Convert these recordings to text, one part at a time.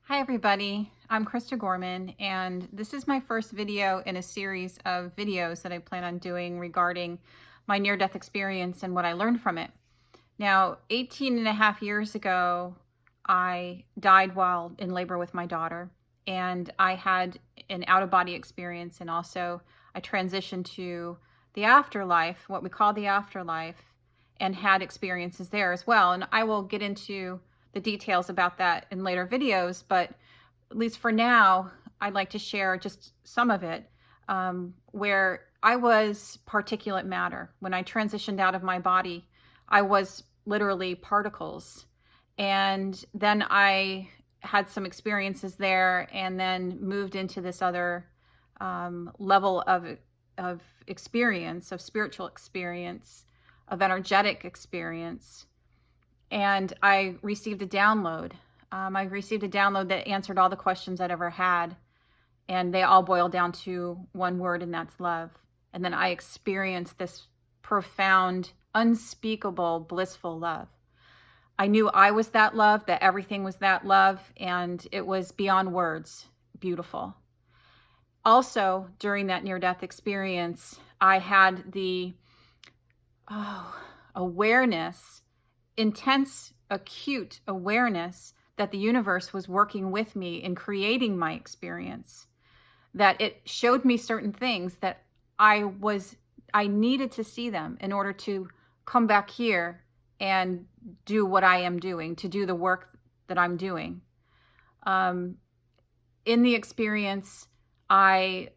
Hi everybody, I'm Krista Gorman, and this is my first video in a series of videos that I plan on doing regarding my near-death experience and what I learned from it. Now, 18 and a half years ago, I died while in labor with my daughter, and I had an out-of-body experience, and also I transitioned to the afterlife, what we call the afterlife, and had experiences there as well. And I will get into the details about that in later videos, but at least for now, I'd like to share just some of it, where I was particulate matter. When I transitioned out of my body, I was literally particles. And then I had some experiences there and then moved into this other level of experience, of spiritual experience, of energetic experience. And I received a download. I received a download that answered all the questions I'd ever had. And they all boil down to one word, and that's love. And then I experienced this profound, unspeakable, blissful love. I knew I was that love, that everything was that love, and it was beyond words, beautiful. Also, during that near-death experience, I had the awareness, intense, acute awareness that the universe was working with me in creating my experience, that it showed me certain things that I needed to see them in order to come back here and do what I am doing, to do the work that I'm doing. In the experience, I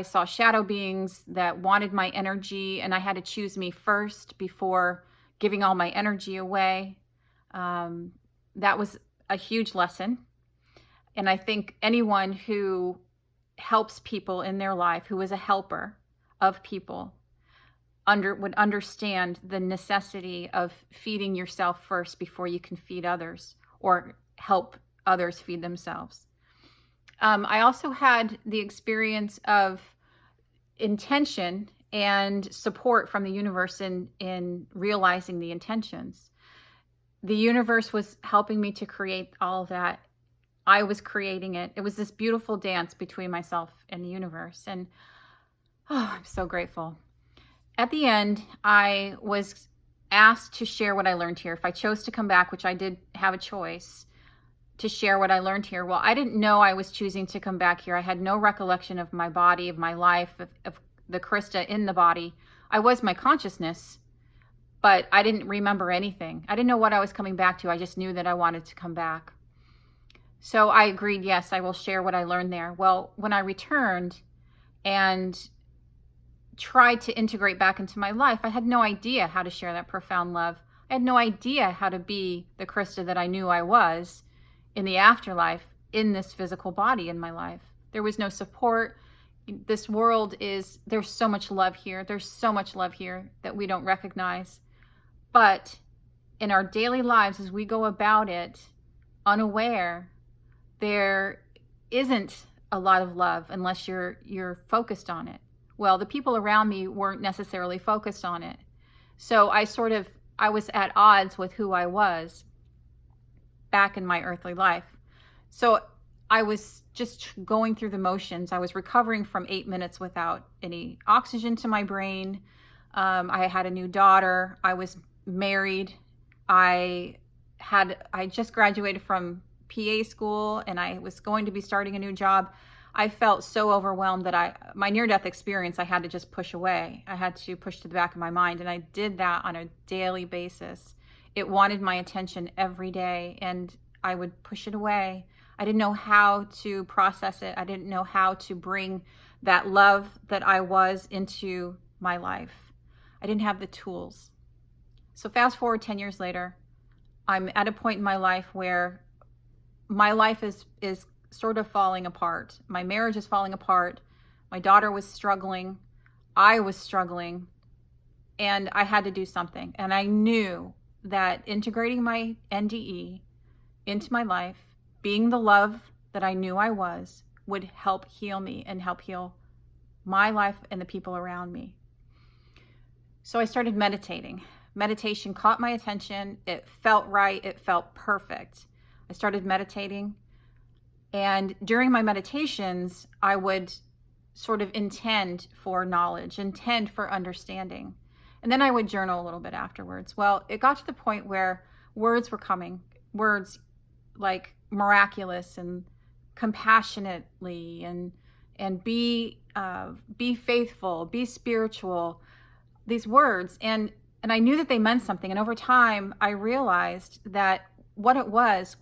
saw shadow beings that wanted my energy, and I had to choose me first before giving all my energy away. That was a huge lesson. And I think anyone who helps people in their life, who is a helper of people, would understand the necessity of feeding yourself first before you can feed others or help others feed themselves. I also had the experience of intention and support from the universe in realizing the intentions. The universe was helping me to create all of that. I was creating it. It was this beautiful dance between myself and the universe. And I'm so grateful. At the end, I was asked to share what I learned here. If I chose to come back, which I did have a choice to share what I learned here. Well, I didn't know I was choosing to come back here. I had no recollection of my body, of my life, of the Krista in the body. I was my consciousness, but I didn't remember anything. I didn't know what I was coming back to. I just knew that I wanted to come back. So I agreed, yes, I will share what I learned there. Well, when I returned and tried to integrate back into my life, I had no idea how to share that profound love. I had no idea how to be the Krista that I knew I was in the afterlife, in this physical body in my life. There was no support. This world there's so much love here. There's so much love here that we don't recognize. But in our daily lives, as we go about it unaware, there isn't a lot of love unless you're focused on it. Well, the people around me weren't necessarily focused on it. So I was at odds with who I was back in my earthly life. So I was just going through the motions. I was recovering from 8 minutes without any oxygen to my brain. I had a new daughter. I was married. I just graduated from PA school, and I was going to be starting a new job. I felt so overwhelmed that my near-death experience, I had to just push away. I had to push to the back of my mind, and I did that on a daily basis. It wanted my attention every day, and I would push it away. I didn't know how to process it. I didn't know how to bring that love that I was into my life. I didn't have the tools. So fast forward 10 years later, I'm at a point in my life where my life is sort of falling apart. My marriage is falling apart. My daughter was struggling. I was struggling. And I had to do something. And I knew that integrating my NDE into my life, being the love that I knew I was, would help heal me and help heal my life and the people around me. So I started meditating. Meditation caught my attention. It felt right. It felt perfect. I started meditating. And during my meditations, I would sort of intend for knowledge, intend for understanding. And then I would journal a little bit afterwards. Well, it got to the point where words were coming, words like miraculous and compassionately and be faithful, be spiritual, these words. And I knew that they meant something. And over time, I realized that what it was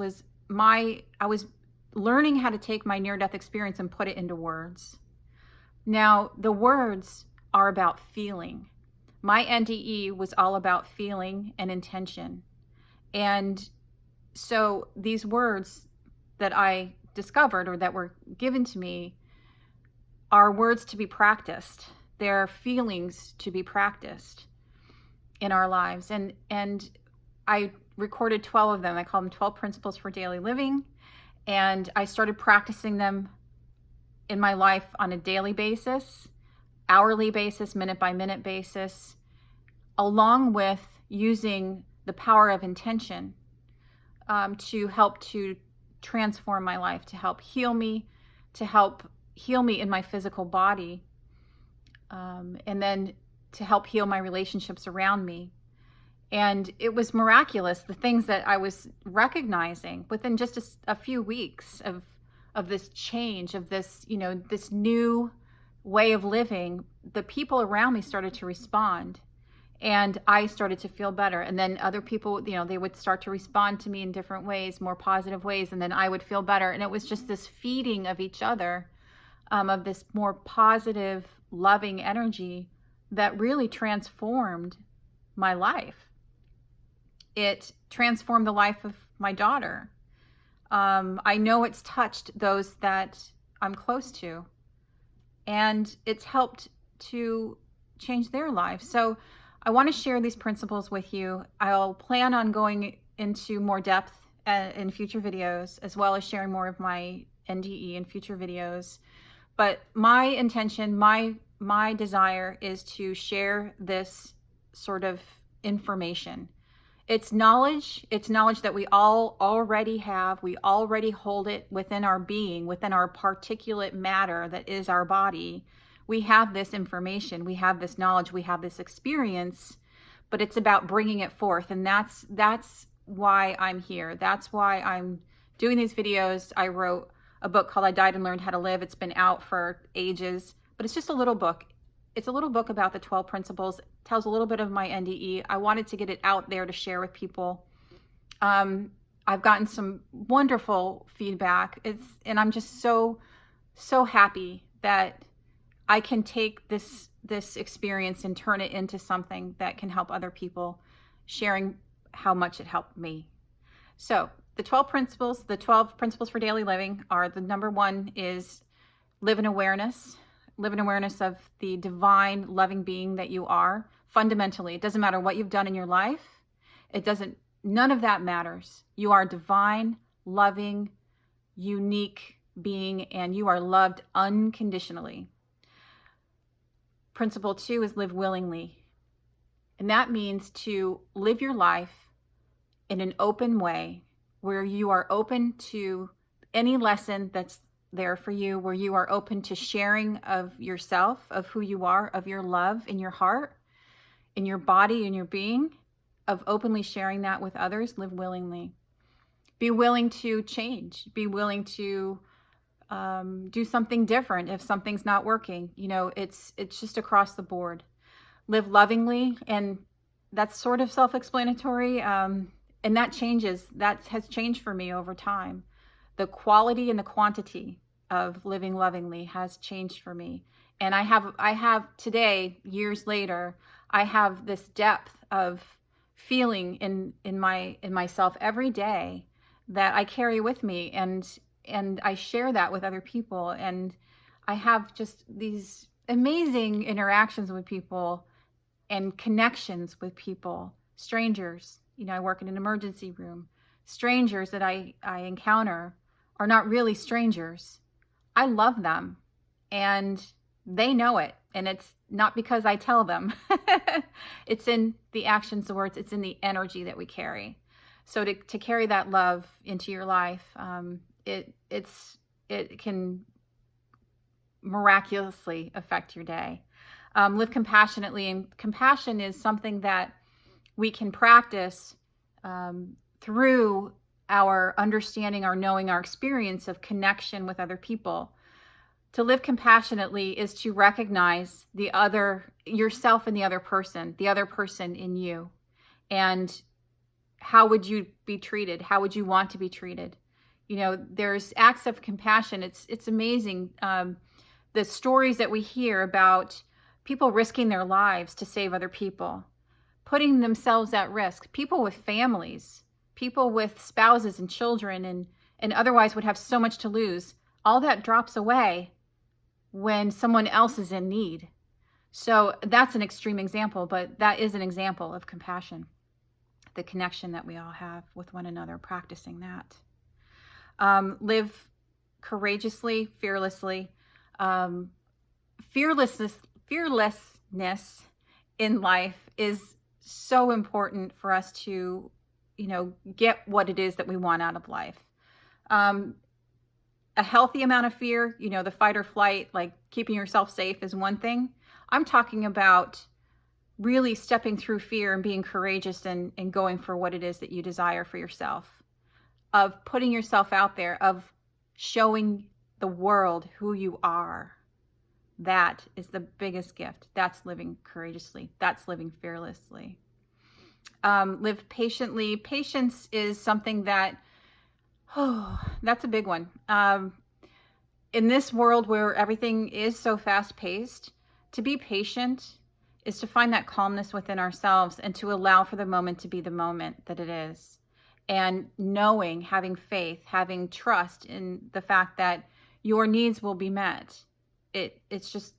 I was learning how to take my near-death experience and put it into words. Now, the words are about feeling. My NDE was all about feeling and intention. And so these words that I discovered or that were given to me are words to be practiced. They're feelings to be practiced in our lives. And I recorded 12 of them. I call them 12 Principles for Daily Living. And I started practicing them in my life on a daily basis, hourly basis, minute by minute basis, along with using the power of intention to help to transform my life, to help heal me in my physical body, and then to help heal my relationships around me. And it was miraculous, the things that I was recognizing within just a few weeks of this change, of this, this new way of living. The people around me started to respond, and I started to feel better. And then other people, they would start to respond to me in different ways, more positive ways, and then I would feel better. And it was just this feeding of each other, of this more positive, loving energy that really transformed my life. It transformed the life of my daughter. I know it's touched those that I'm close to, and it's helped to change their lives. So I want to share these principles with you. I'll plan on going into more depth in future videos, as well as sharing more of my NDE in future videos. But my intention, my desire is to share this sort of information. It's knowledge that we all already have. We already hold it within our being, within our particulate matter that is our body. We have this information, we have this knowledge, we have this experience, but it's about bringing it forth. And that's why I'm here. That's why I'm doing these videos. I wrote a book called I Died and Learned How to Live. It's been out for ages, but it's just a little book. It's a little book about the 12 principles. It tells a little bit of my NDE. I wanted to get it out there to share with people. I've gotten some wonderful feedback. And I'm just so happy that I can take this experience and turn it into something that can help other people, sharing how much it helped me. So the 12 principles for daily living are, the number one is live in awareness. Live in awareness of the divine, loving being that you are. Fundamentally, it doesn't matter what you've done in your life. None of that matters. You are divine, loving, unique being, and you are loved unconditionally. Principle 2 is live willingly. And that means to live your life in an open way, where you are open to any lesson that's there for you, where you are open to sharing of yourself, of who you are, of your love in your heart, in your body, in your being, of openly sharing that with others. Live willingly. Be willing to change. Be willing to do something different if something's not working. It's just across the board. Live lovingly, and that's sort of self-explanatory, and that changes. That has changed for me over time. The quality and the quantity of living lovingly has changed for me. And I have today, years later, I have this depth of feeling in myself every day that I carry with me, and I share that with other people. And I have just these amazing interactions with people and connections with people, strangers. I work in an emergency room. Strangers that I encounter are not really strangers. I love them, and they know it. And it's not because I tell them. It's in the actions, the words, it's in the energy that we carry. So to carry that love into your life, it's it can miraculously affect your day. Live compassionately, and compassion is something that we can practice through our understanding, our knowing, our experience of connection with other people. To live compassionately is to recognize the other, yourself and the other person in you. And how would you be treated? How would you want to be treated? You know, there's acts of compassion. It's amazing. The stories that we hear about people risking their lives to save other people, putting themselves at risk, people with families, people with spouses and children, and otherwise would have so much to lose. All that drops away when someone else is in need. So that's an extreme example, but that is an example of compassion, the connection that we all have with one another, practicing that. Live courageously, fearlessly. Fearlessness in life is so important for us to, get what it is that we want out of life. A healthy amount of fear, the fight or flight, like keeping yourself safe, is one thing. I'm talking about really stepping through fear and being courageous and going for what it is that you desire for yourself, of putting yourself out there, of showing the world who you are. That is the biggest gift. That's living courageously. That's living fearlessly. Live patiently. Patience is something that, that's a big one. In this world where everything is so fast-paced, to be patient is to find that calmness within ourselves and to allow for the moment to be the moment that it is. And knowing, having faith, having trust in the fact that your needs will be met. It's just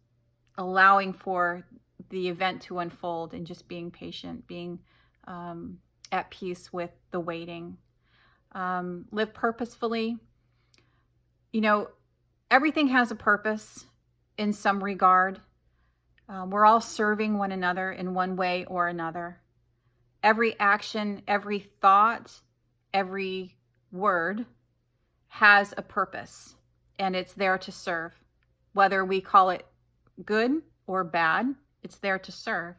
allowing for the event to unfold and just being patient, being at peace with the waiting. Live purposefully. Everything has a purpose in some regard. We're all serving one another in one way or another. Every action, every thought, every word has a purpose, and it's there to serve. Whether we call it good or bad, it's there to serve.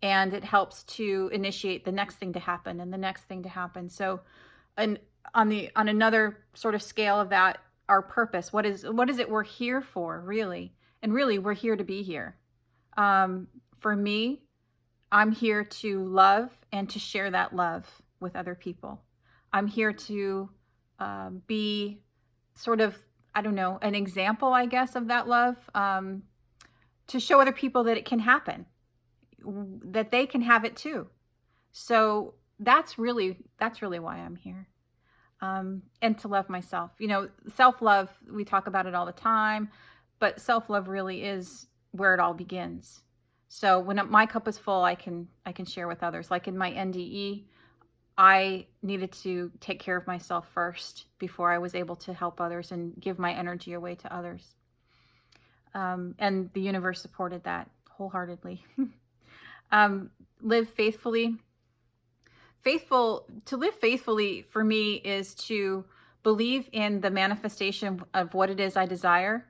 And it helps to initiate the next thing to happen and the next thing to happen. So on another sort of scale of that, our purpose, what is it we're here for, really? And really, we're here to be here. For me, I'm here to love and to share that love with other people. I'm here to be sort of, an example, I guess, of that love, to show other people that it can happen, that they can have it too. So that's really why I'm here. And to love myself. Self-love, we talk about it all the time, but self-love really is where it all begins. So when my cup is full, I can share with others. Like in my NDE, I needed to take care of myself first before I was able to help others and give my energy away to others. And the universe supported that wholeheartedly. Live faithfully. To live faithfully for me is to believe in the manifestation of what it is I desire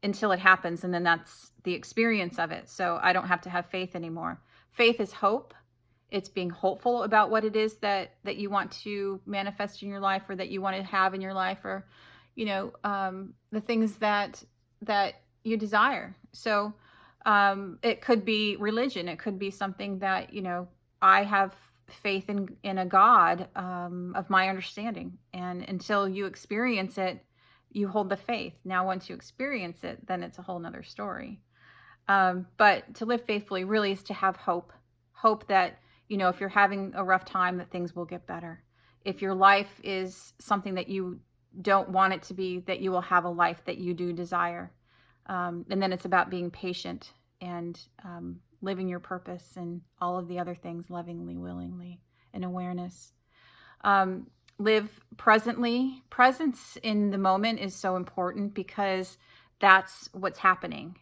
until it happens. And then that's the experience of it. So I don't have to have faith anymore. Faith is hope. It's being hopeful about what it is that you want to manifest in your life, or that you want to have in your life, or, the things that you desire. So it could be religion. It could be something that, I have faith in a God of my understanding. And until you experience it, you hold the faith. Now, once you experience it, then it's a whole nother story. But to live faithfully really is to have hope that, if you're having a rough time, that things will get better. If your life is something that you don't want it to be, that you will have a life that you do desire. And then it's about being patient and living your purpose and all of the other things lovingly, willingly, and awareness. Live presently. Presence in the moment is so important because that's what's happening.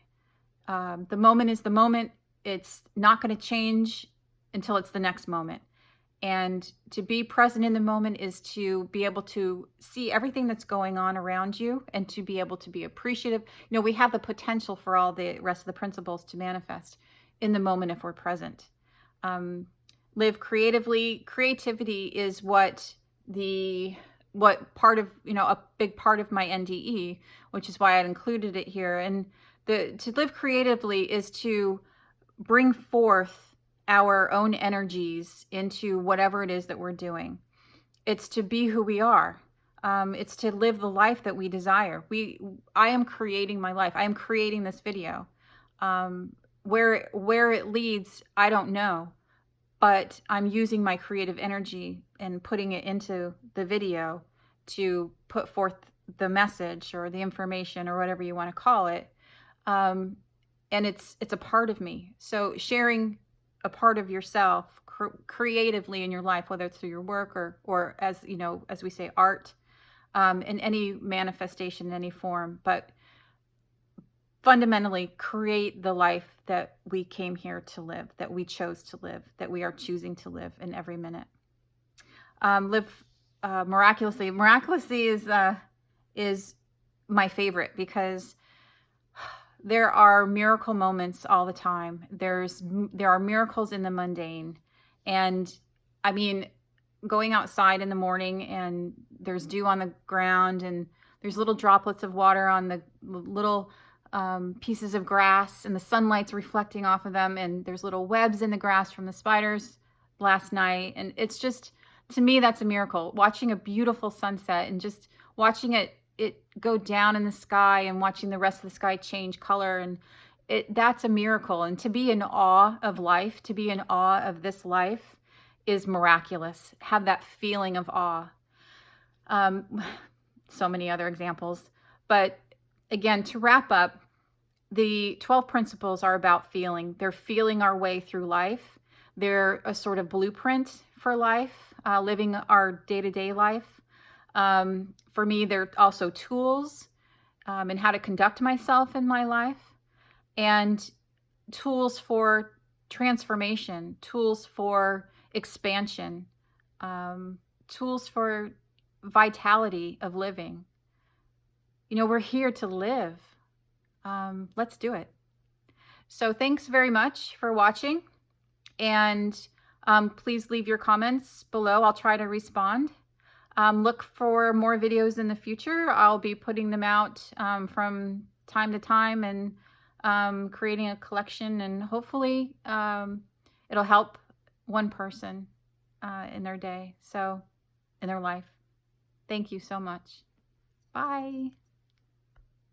The moment is the moment. It's not going to change until it's the next moment. And to be present in the moment is to be able to see everything that's going on around you and to be able to be appreciative. You know, we have the potential for all the rest of the principles to manifest in the moment if we're present. Live creatively. Creativity is what part of, you know, a big part of my NDE, which is why I included it here. And to live creatively is to bring forth our own energies into whatever it is that we're doing. It's to be who we are. It's to live the life that we desire. I am creating my life. I am creating this video. Where it leads, I don't know, but I'm using my creative energy and putting it into the video to put forth the message or the information or whatever you want to call it. And it's a part of me. So sharing a part of yourself creatively in your life, whether it's through your work or as, you know, as we say, art, in any manifestation, in any form, but fundamentally create the life that we came here to live, that we chose to live, that we are choosing to live in every minute. Live miraculously. Miraculously is my favorite because there are miracle moments all the time. There are miracles in the mundane. And I mean, going outside in the morning and there's dew on the ground and there's little droplets of water on the little pieces of grass and the sunlight's reflecting off of them. And there's little webs in the grass from the spiders last night. And it's just, to me, that's a miracle. Watching a beautiful sunset and just watching it go down in the sky and watching the rest of the sky change color, and that's a miracle. And to be in awe of life, to be in awe of this life is miraculous. Have that feeling of awe. So many other examples, but again, to wrap up, the 12 principles are about feeling. They're feeling our way through life. They're a sort of blueprint for life, living our day-to-day life. For me, they're also tools in how to conduct myself in my life, and tools for transformation, tools for expansion, tools for vitality of living. You know, we're here to live. Let's do it. So thanks very much for watching, and please leave your comments below. I'll try to respond. Look for more videos in the future. I'll be putting them out from time to time and creating a collection, and hopefully it'll help one person in their day, so in their life. Thank you so much. Bye.